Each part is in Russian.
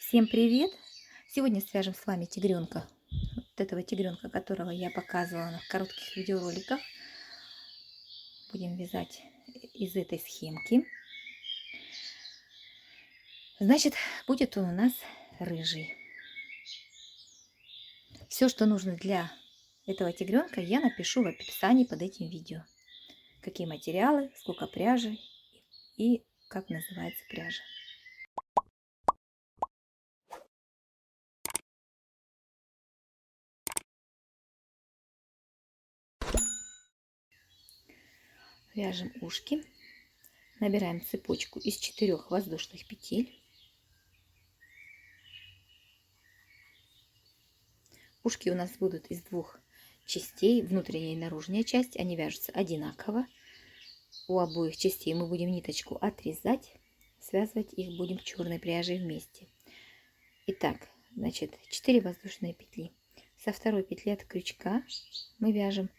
Всем привет! Сегодня свяжем с вами тигренка. Вот этого тигренка, которого я показывала на коротких видеороликах. Будем вязать из этой схемки. Значит, будет он у нас рыжий. Все, что нужно для этого тигренка, я напишу в описании под этим видео. Какие материалы, сколько пряжи и как называется пряжа. Вяжем ушки. Набираем цепочку из 4 воздушных петель. Ушки у нас будут из 2 частей, внутренняя и наружная часть. Они вяжутся одинаково. У обоих частей мы будем ниточку отрезать. Связывать их будем черной пряжей вместе. Итак, значит, 4 воздушные петли. Со второй петли от крючка мы вяжем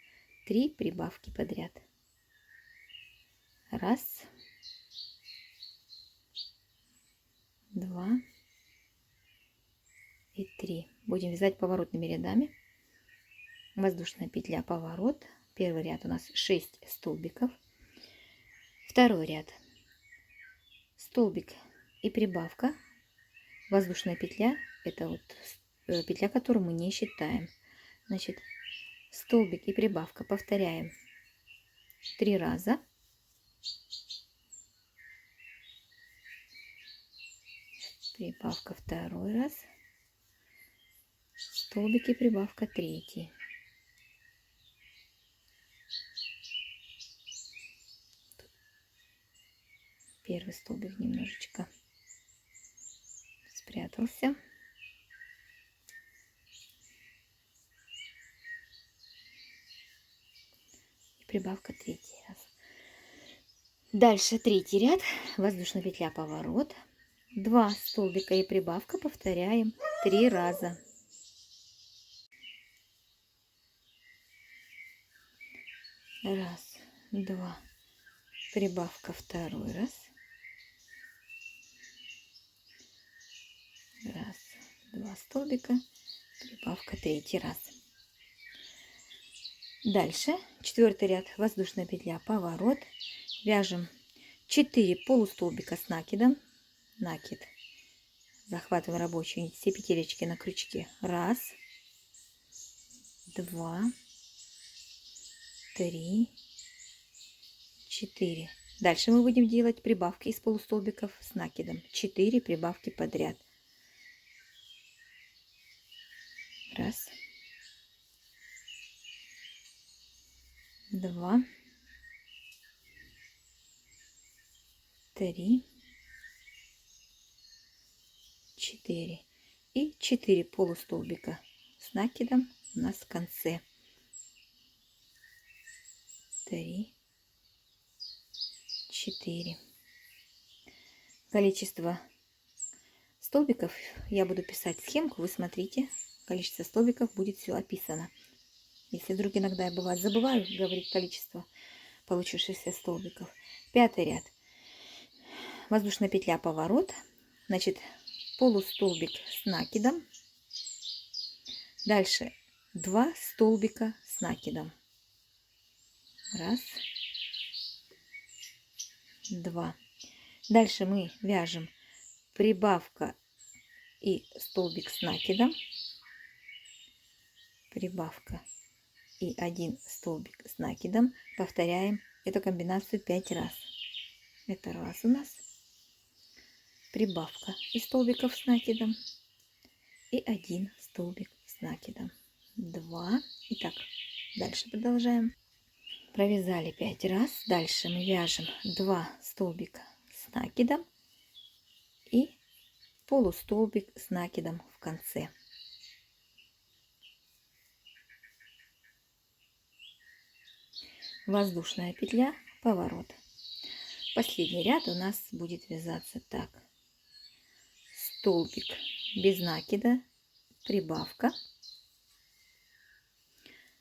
3 прибавки подряд. Раз, два и 3. Будем вязать поворотными рядами. Воздушная петля, поворот. Первый ряд у нас 6 столбиков. Второй ряд столбик и прибавка. Воздушная петля — это вот петля, которую мы не считаем. Значит, столбик и прибавка повторяем 3 раза. Прибавка второй раз. Столбик и прибавка третий. Первый столбик немножечко спрятался. И прибавка третий раз. Дальше третий ряд. Воздушная петля, поворот. 2 столбика и прибавка повторяем 3 раза. Раз, два. Прибавка второй раз. Раз, два столбика, прибавка третий раз. Дальше четвертый ряд, воздушная петля, поворот. Вяжем 4 полустолбика с накидом. Накид. Захватываем рабочую нить, все петелечки на крючке. Раз, два, три, 4. Дальше мы будем делать прибавки из полустолбиков с накидом. 4 прибавки подряд. Раз, два, три, 4. И 4 полустолбика с накидом у нас в конце. 3, 4. Количество столбиков я буду писать схемку, вы смотрите. Количество столбиков будет все описано. Если вдруг иногда я бывает забываю говорить количество получившихся столбиков. Пятый ряд. Воздушная петля, поворот. Значит, полустолбик с накидом. Дальше 2 столбика с накидом. Раз, два. Дальше мы вяжем прибавка и столбик с накидом. Прибавка и 1 столбик с накидом. Повторяем эту комбинацию 5 раз. Это раз у нас. Прибавка из столбиков с накидом. И 1 столбик с накидом. 2. Итак, дальше продолжаем. Провязали 5 раз. Дальше мы вяжем 2 столбика с накидом и полустолбик с накидом в конце. Воздушная петля, поворот. Последний ряд у нас будет вязаться так. Столбик без накида, прибавка.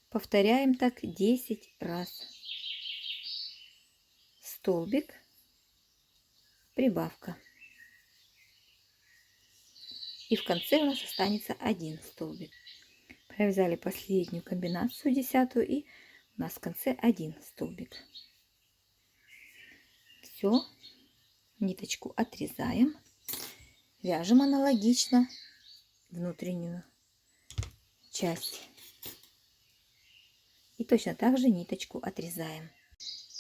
Повторяем так 10 раз. Столбик, прибавка. И в конце у нас останется один столбик. Провязали последнюю комбинацию, 10-ю, и у нас в конце один столбик. Все, ниточку отрезаем, вяжем аналогично внутреннюю часть. И точно так же ниточку отрезаем.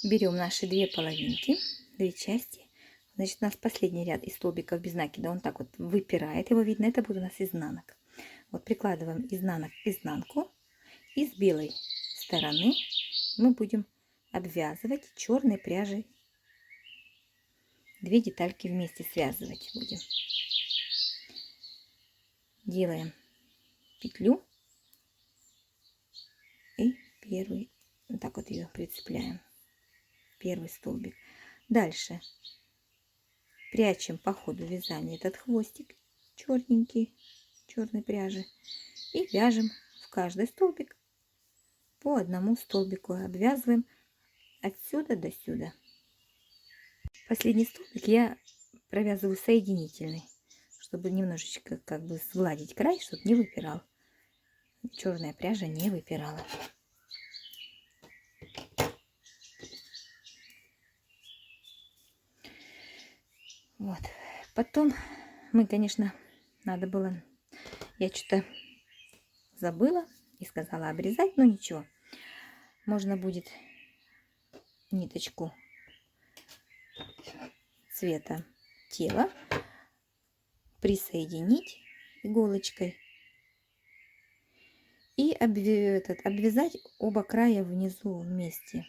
Берем наши две половинки, две части. Значит, у нас последний ряд из столбиков без накида, он так вот выпирает, его видно, это будет у нас изнанок. Вот прикладываем изнанок к изнанку, и с белой стороны мы будем обвязывать черной пряжей. Две детальки вместе связывать будем. Делаем петлю и первый, вот так вот ее прицепляем, первый столбик. Дальше прячем по ходу вязания этот хвостик черненький, черной пряжи, и вяжем в каждый столбик по одному столбику, обвязываем отсюда до сюда. Последний столбик я провязываю соединительный, чтобы немножечко как бы сгладить край, чтобы не выпирал, черная пряжа не выпирала. Вот. Потом мы, конечно, надо было, я что-то забыла и сказала обрезать, но ничего. Можно будет ниточку цвета тела присоединить иголочкой и обвязать оба края внизу вместе.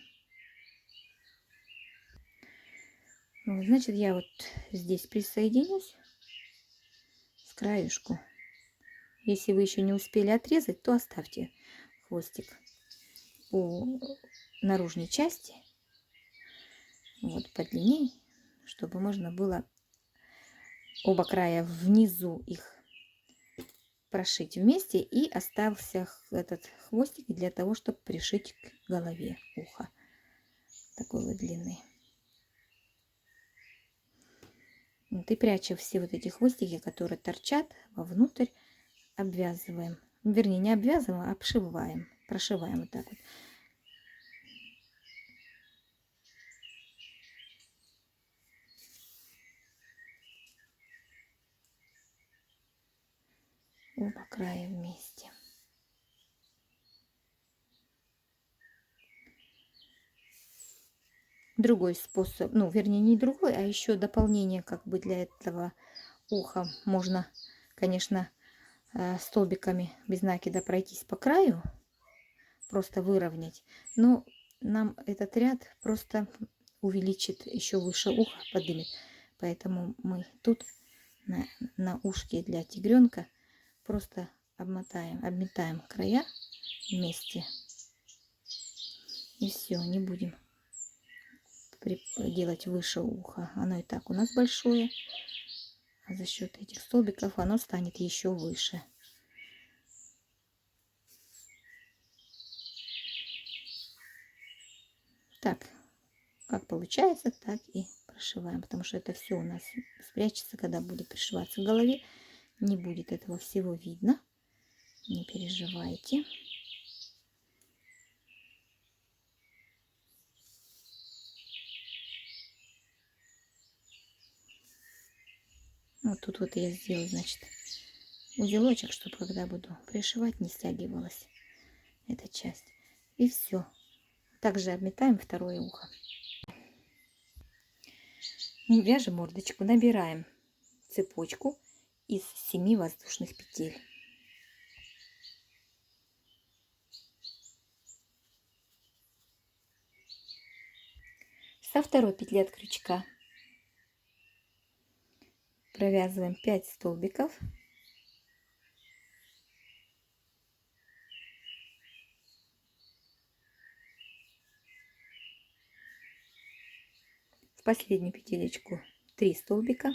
Вот, значит, я вот здесь присоединюсь с краешку. Если вы еще не успели отрезать, то оставьте хвостик у наружной части, вот подлиннее, чтобы можно было оба края внизу их прошить вместе, и остался этот хвостик для того, чтобы пришить к голове уха такой вот длины. Вот, и пряча все вот эти хвостики, которые торчат вовнутрь, обвязываем, вернее не обвязываем, а обшиваем, прошиваем вот так вот. Оба края вместе. Другой способ, ну вернее не другой, а еще дополнение как бы для этого уха можно, конечно, столбиками без накида пройтись по краю, просто выровнять, но нам этот ряд просто увеличит еще выше уха, поднимет, поэтому мы тут на ушке для тигренка просто обметаем края вместе, и все, не будем делать выше уха, оно и так у нас большое, а за счет этих столбиков оно станет еще выше. Так, как получается, так и прошиваем, потому что это все у нас спрячется, когда будет пришиваться к голове, не будет этого всего видно, не переживайте. Вот тут вот я сделаю, значит, узелочек, чтобы когда буду пришивать, не стягивалась эта часть. И все. Также обметаем второе ухо. Вяжем мордочку, набираем цепочку из 7 воздушных петель. Со второй петли от крючка провязываем 5 столбиков. В последнюю петелечку 3 столбика.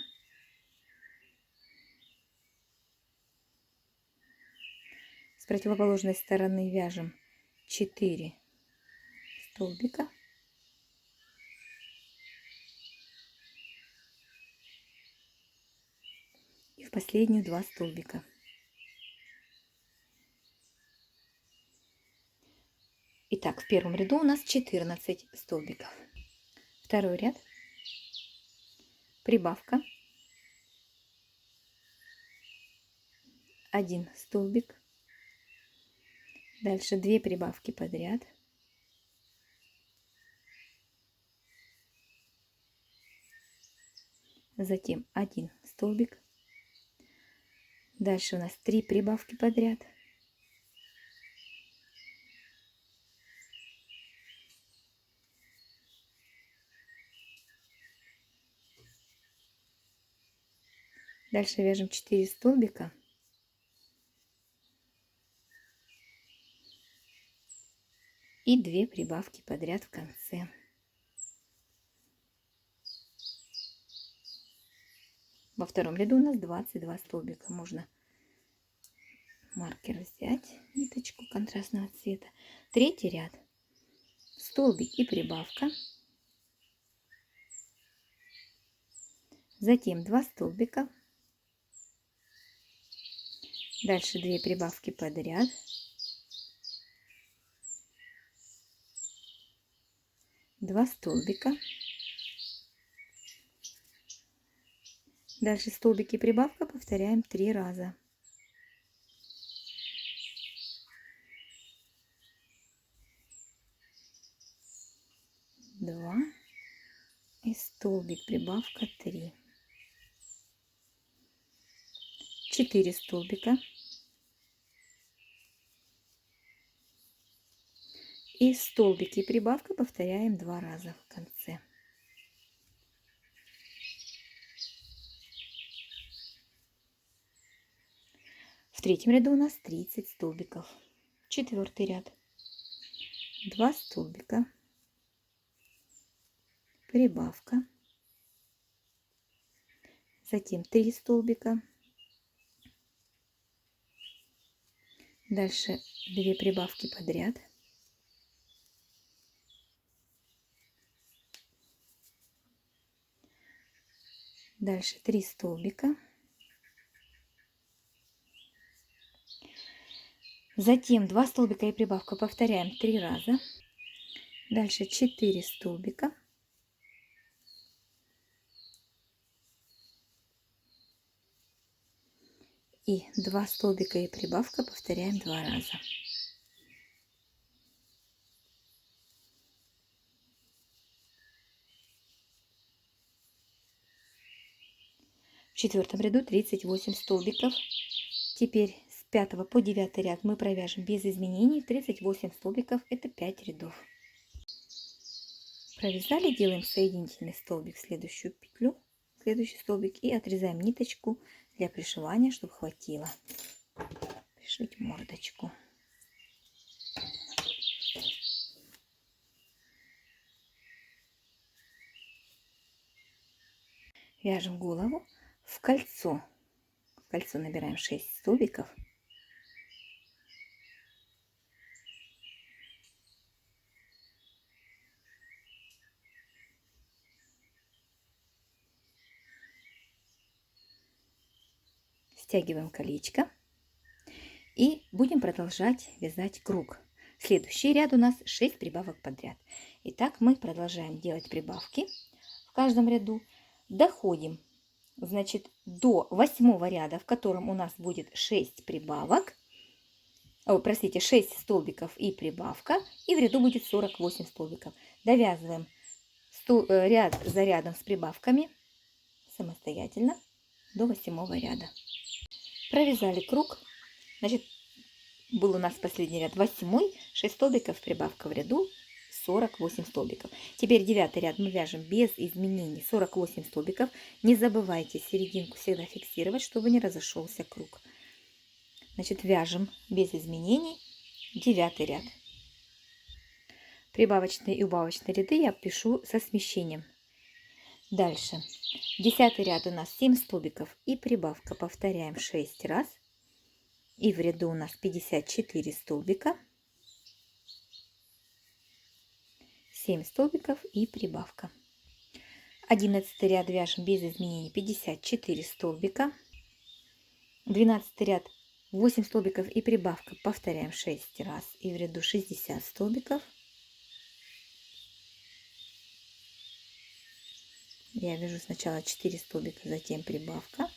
С противоположной стороны вяжем 4 столбика. И в последнюю 2 столбика. Итак, в первом ряду у нас 14 столбиков. Второй ряд, прибавка, 1 столбик, дальше 2 прибавки подряд, затем 1 столбик, дальше у нас 3 прибавки подряд, дальше вяжем 4 столбика и 2 прибавки подряд в конце. Во втором ряду у нас 22 столбика. Можно маркер взять, ниточку контрастного цвета. Третий ряд, столбик и прибавка, затем 2 столбика, дальше 2 прибавки подряд, два столбика, дальше столбик и прибавка повторяем 3 раза. Два и столбик, прибавка 3, 4 столбика и столбик и прибавка повторяем 2 раза в конце. В третьем ряду у нас 30 столбиков. Четвертый ряд, 2 столбика, прибавка, затем 3 столбика, дальше 2 прибавки подряд, дальше 3 столбика, затем 2 столбика и прибавка повторяем 3 раза, дальше 4 столбика, и 2 столбика и прибавка повторяем 2 раза. В четвертом ряду 38 столбиков. Теперь с 5 по 9 ряд мы провяжем без изменений 38 столбиков, это 5 рядов. Провязали, делаем соединительный столбик в следующую петлю, следующий столбик, и отрезаем ниточку для пришивания, чтобы хватило пришить мордочку. Вяжем голову в кольцо. В кольцо набираем 6 столбиков. Стягиваем колечко и будем продолжать вязать круг. Следующий ряд у нас 6 прибавок подряд. Итак, мы продолжаем делать прибавки в каждом ряду. Доходим, значит, до 8 ряда, в котором у нас будет 6 прибавок. Простите, 6 столбиков и прибавка. И в ряду будет 48 столбиков. Довязываем ряд за рядом с прибавками самостоятельно до 8 ряда. Провязали круг, значит, был у нас последний ряд 8, 6 столбиков, прибавка в ряду 48 столбиков. Теперь 9 ряд мы вяжем без изменений 48 столбиков. Не забывайте серединку всегда фиксировать, чтобы не разошелся круг. Значит, вяжем без изменений 9 ряд. Прибавочные и убавочные ряды я пишу со смещением. Дальше. 10 ряд у нас 7 столбиков и прибавка. Повторяем 6 раз. И в ряду у нас 54 столбика. 7 столбиков и прибавка. 11 ряд вяжем без изменений 54 столбика. 12 ряд 8 столбиков и прибавка. Повторяем 6 раз и в ряду 60 столбиков. Я вяжу сначала 4 столбика, затем прибавка.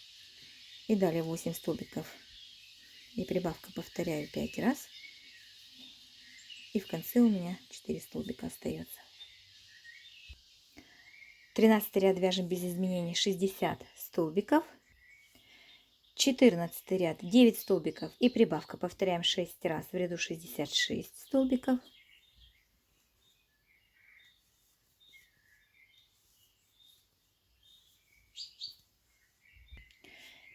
И далее 8 столбиков и прибавка. Повторяю 5 раз. И в конце у меня 4 столбика остается. 13 ряд вяжем без изменений 60 столбиков. 14 ряд 9 столбиков и прибавка. Повторяем 6 раз в ряду 66 столбиков.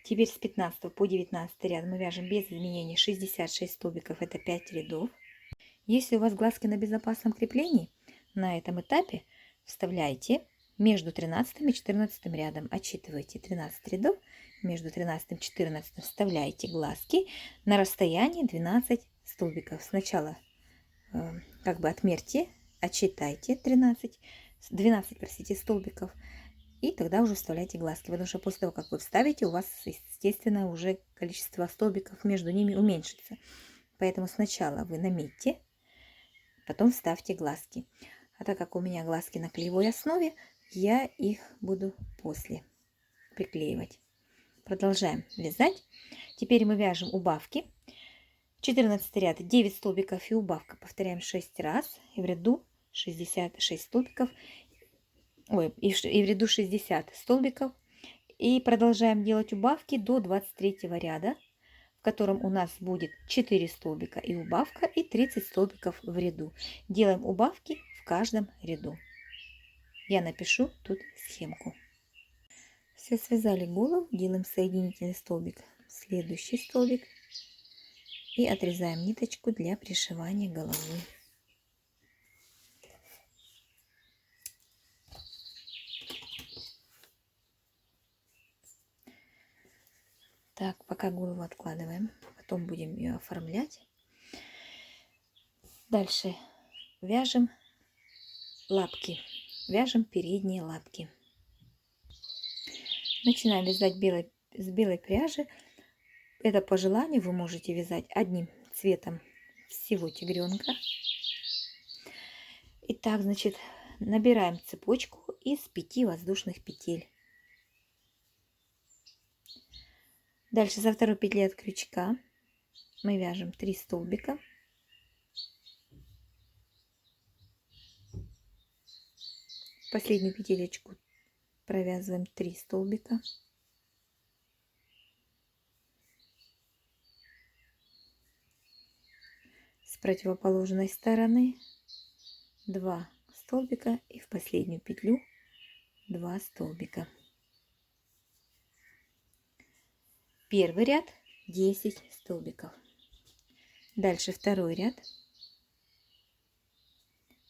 Теперь с 15 по 19 ряд мы вяжем без изменений 66 столбиков, это 5 рядов. Если у вас глазки на безопасном креплении, на этом этапе вставляйте между 13 и 14 рядом. Отсчитывайте 13 рядов, между 13 и 14 вставляйте глазки на расстоянии 12 столбиков. Сначала как бы отмерьте, отсчитайте 12 простите, столбиков. И тогда уже вставляйте глазки, потому что после того, как вы вставите, у вас, естественно, уже количество столбиков между ними уменьшится. Поэтому сначала вы наметьте, потом вставьте глазки. А так как у меня глазки на клеевой основе, я их буду после приклеивать. Продолжаем вязать. Теперь мы вяжем убавки. 14 ряд 9 столбиков и убавка. Повторяем 6 раз и в ряду 66 столбиков. И в ряду 60 столбиков. И продолжаем делать убавки до 23 ряда, в котором у нас будет 4 столбика и убавка, и 30 столбиков в ряду. Делаем убавки в каждом ряду. Я напишу тут схемку. Все, связали голову, делаем соединительный столбик в следующий столбик и отрезаем ниточку для пришивания головы. Так, пока голову откладываем, потом будем ее оформлять. Дальше вяжем лапки, вяжем передние лапки. Начинаем вязать с белой пряжи. Это по желанию, вы можете вязать одним цветом всего тигренка. Итак, значит, набираем цепочку из 5 воздушных петель. Дальше со второй петли от крючка мы вяжем 3 столбика. Последнюю петелечку провязываем 3 столбика. С противоположной стороны 2 столбика и в последнюю петлю 2 столбика. Первый ряд 10 столбиков. Дальше второй ряд,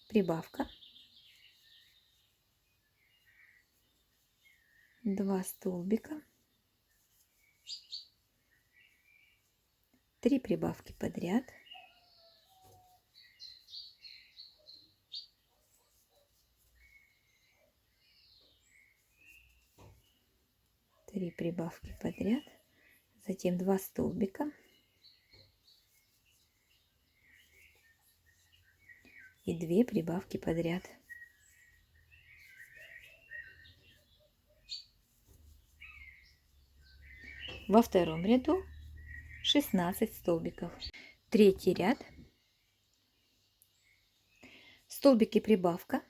прибавка, 2 столбика, 3 прибавки подряд, прибавки подряд, затем 2 столбика и 2 прибавки подряд. Во втором ряду 16 столбиков. Третий ряд, столбики прибавка,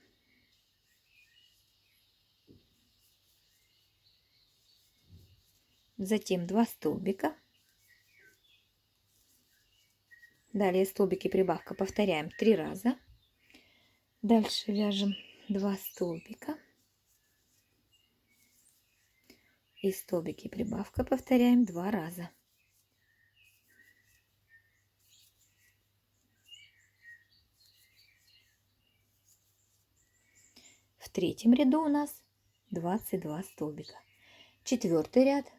затем 2 столбика, далее столбики прибавка повторяем 3 раза, дальше вяжем 2 столбика и столбики прибавка повторяем 2 раза. В третьем ряду у нас 22 столбика. Четвертый ряд,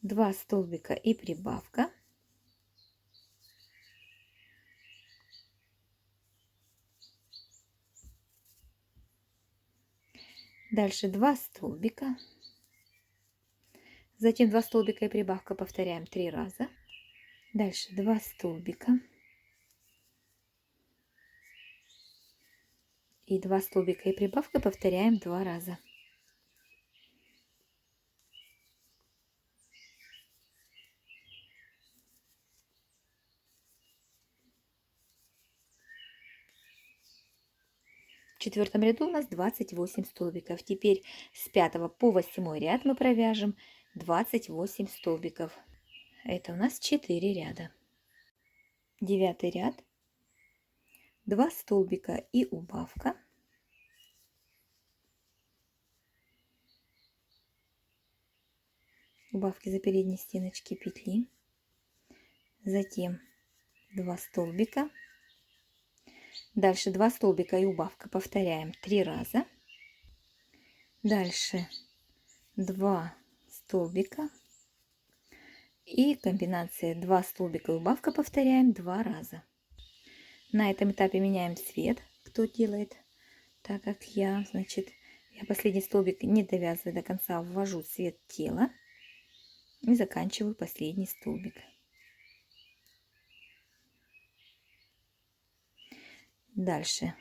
2 столбика и прибавка, дальше 2 столбика, Затем 2 столбика и прибавка повторяем 3 раза. Дальше 2 столбика. И 2 столбика и прибавка повторяем 2 раза. В четвертом ряду у нас 28 столбиков. Теперь с 5 по 8 ряд мы провяжем 28 столбиков. Это у нас 4 ряда. 9 ряд, 2 столбика и убавка. Убавки за передние стеночки петли. Затем 2 столбика. Дальше 2 столбика и убавка повторяем 3 раза. Дальше 2 столбика и комбинация 2 столбика и убавка повторяем 2 раза. На этом этапе меняем цвет, кто делает так, как я. Значит, я последний столбик, не довязывая до конца, ввожу цвет тела и заканчиваю последний столбик. Дальше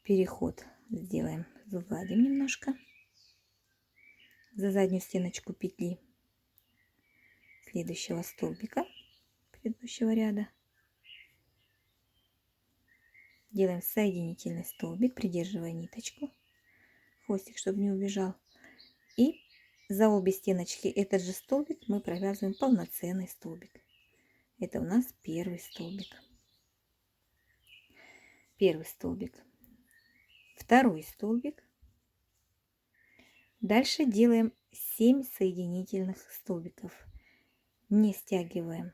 переход сделаем, сгладим немножко за заднюю стеночку петли следующего столбика предыдущего ряда. Делаем соединительный столбик, придерживая ниточку, хвостик, чтобы не убежал. И за обе стеночки этот же столбик мы провязываем полноценный столбик. Это у нас первый столбик. Первый столбик. Второй столбик. Дальше делаем 7 соединительных столбиков. Не стягиваем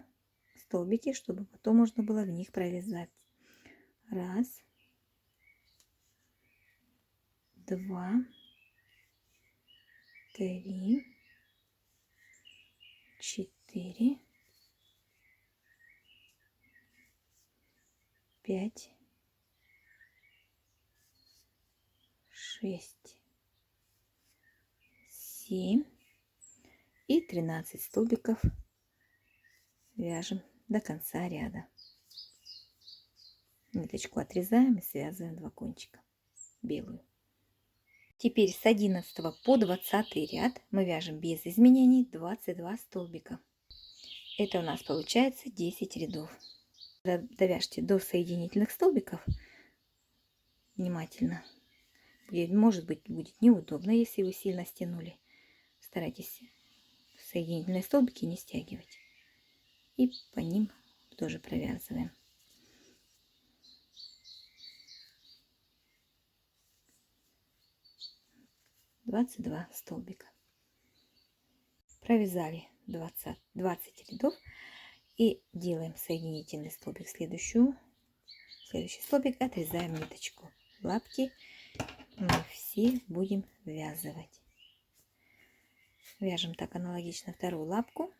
столбики, чтобы потом можно было в них провязать. Раз, два, три, 4, 5, 6, 7 и 13 столбиков вяжем до конца ряда. Ниточку отрезаем и связываем 2 кончика белую. Теперь с 11 по 20 ряд мы вяжем без изменений 22 столбика. Это у нас получается 10 рядов. Довяжьте до соединительных столбиков внимательно. Может быть, будет неудобно, если вы сильно стянули. Старайтесь соединительные столбики не стягивать. И по ним тоже провязываем. Двадцать два столбика. Провязали 20 рядов и делаем соединительный столбик. Следующий столбик отрезаем ниточку. Лапки мы все будем ввязывать. Вяжем так аналогично вторую лапку.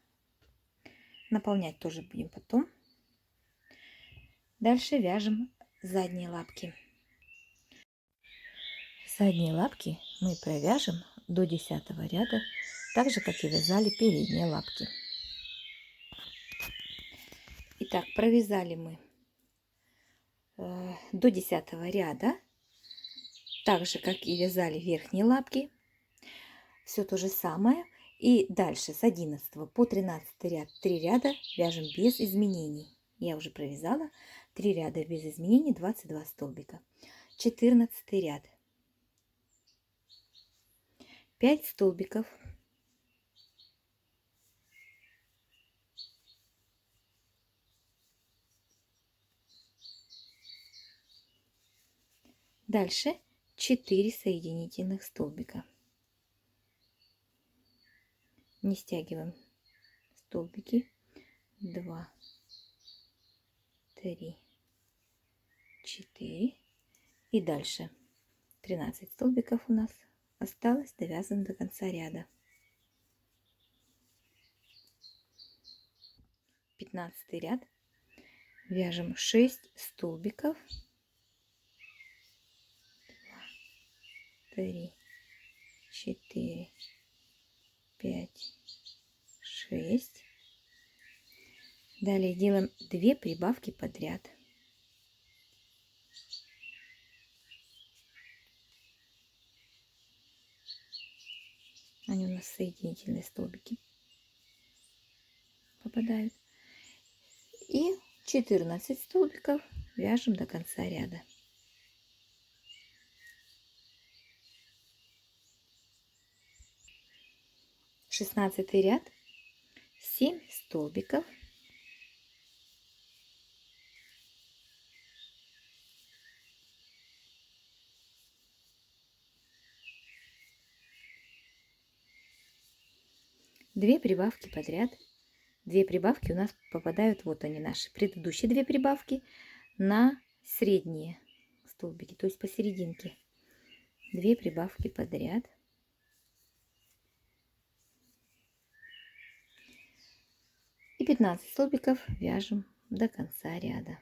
Наполнять тоже будем потом. Дальше вяжем задние лапки. Задние лапки мы провяжем до 10 ряда, так же как и вязали передние лапки. Итак, провязали мы до 10 ряда, так же как и вязали верхние лапки. Все то же самое. И дальше с 11 по 13 ряд 3 ряда вяжем без изменений. Я уже провязала 3 ряда без изменений, 22 столбика. 14 ряд. 5 столбиков. Дальше 4 соединительных столбика. Не стягиваем столбики. 2, 3, 4. И дальше 13 столбиков у нас осталось, довязан до конца ряда. 15 ряд. Вяжем 6 столбиков. 2, 3, 4, 5, 6. Далее делаем 2 прибавки подряд. Они у нас в соединительные столбики попадают. И 14 столбиков вяжем до конца ряда. 16 ряд, 7 столбиков. Две прибавки подряд. 2 прибавки у нас попадают, вот они наши предыдущие 2 прибавки, на средние столбики, то есть посерединке. 2 прибавки подряд. И 15 столбиков вяжем до конца ряда.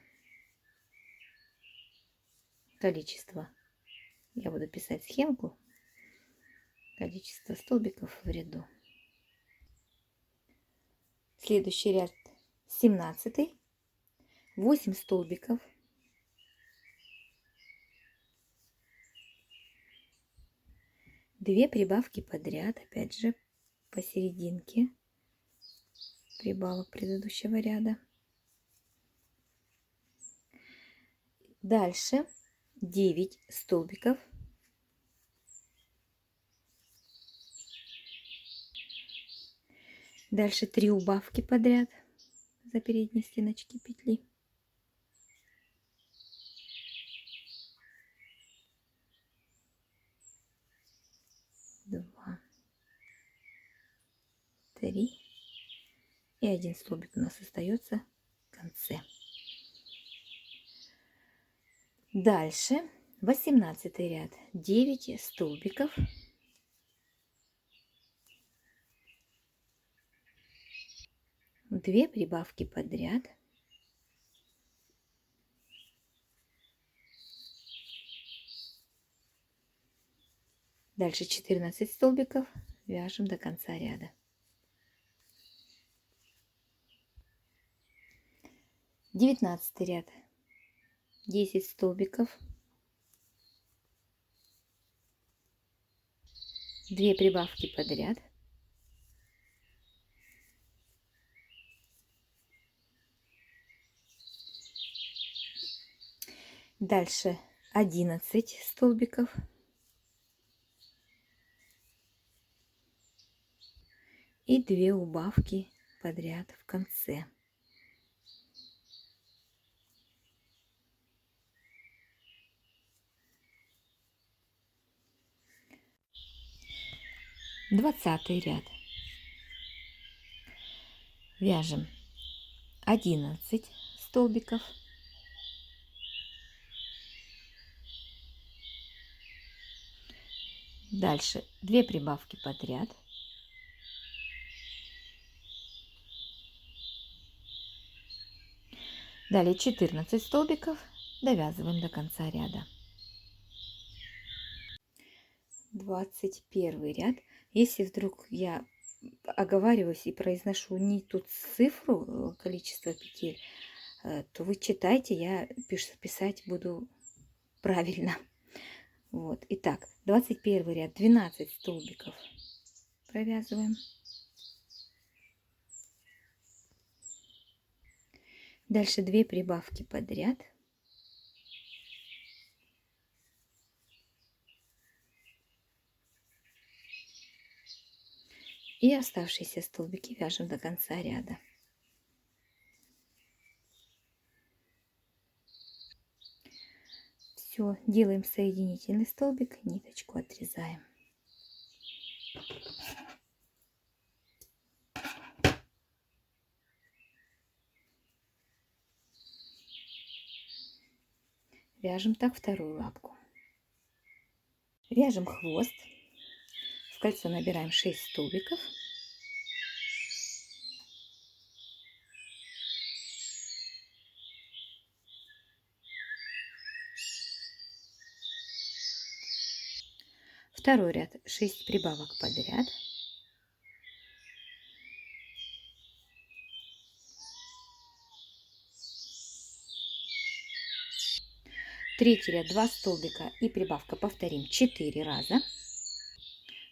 Количество. Я буду писать схемку. Количество столбиков в ряду. Следующий ряд 17. 8 столбиков. Две прибавки подряд, опять же, посерединке прибавок предыдущего ряда. Дальше 9 столбиков. Дальше 3 убавки подряд за передние стеночки петли. Два, 3 и 1 столбик у нас остается в конце. Дальше 18 ряд, 9 столбиков. Две прибавки подряд. Дальше 14 столбиков вяжем до конца ряда. Девятнадцатый ряд, 10 столбиков. 2 прибавки подряд. Дальше 11 столбиков. И 2 убавки подряд в конце. Двадцатый ряд. Вяжем 11 столбиков. Дальше 2 прибавки подряд. Далее 14 столбиков довязываем до конца ряда. 21 ряд. Если вдруг я оговариваюсь и произношу не ту цифру, количество петель, то вы читайте, я писать буду правильно. Вот. Итак, 21 ряд, 12 столбиков провязываем. Дальше 2 прибавки подряд. И оставшиеся столбики вяжем до конца ряда. Все, делаем соединительный столбик, ниточку отрезаем. Вяжем так вторую лапку. Вяжем хвост. В кольцо набираем 6 столбиков. Второй ряд 6 прибавок подряд. Третий ряд 2 столбика и прибавка повторим 4 раза.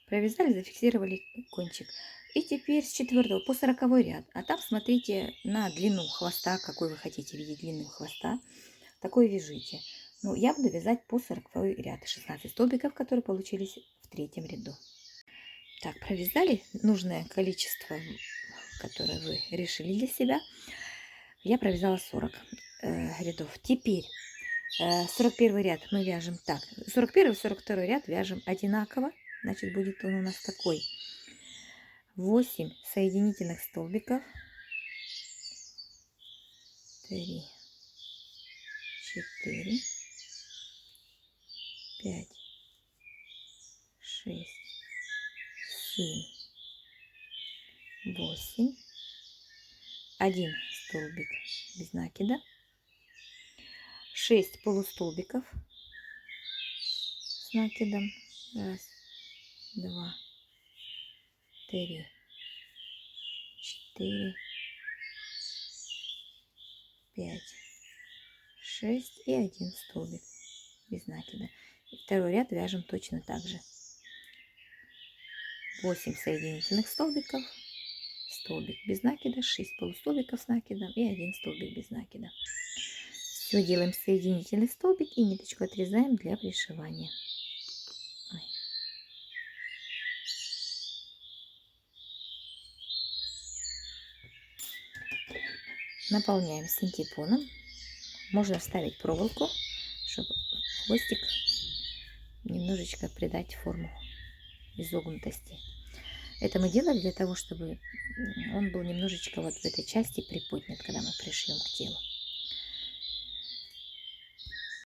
Провязали, зафиксировали кончик. И теперь с 4 по 40 ряд. А там смотрите на длину хвоста, какой вы хотите видеть длину хвоста. Такой вяжите. Ну, я буду вязать по 40 ряд. 16 столбиков, которые получились в третьем ряду. Так, провязали нужное количество, которое вы решили для себя. Я провязала 40 рядов. Теперь 41 ряд мы вяжем так. 41 и 42 ряд вяжем одинаково. Значит, будет он у нас такой. 8 соединительных столбиков. 3, 4, 5, 6, 7, 8. 1 столбик без накида. 6 полустолбиков с накидом. Раз, два, три, 4, 5, 6 и 1 столбик без накида. И второй ряд вяжем точно так же. 8 соединительных столбиков, столбик без накида, 6 полустолбиков с накидом и 1 столбик без накида. Все делаем соединительный столбик и ниточку отрезаем для пришивания. Ой. Наполняем синтепоном. Можно вставить проволоку, чтобы хвостик немножечко придать форму изогнутости. Это мы делаем для того, чтобы он был немножечко вот в этой части приподнят, когда мы пришьем к телу.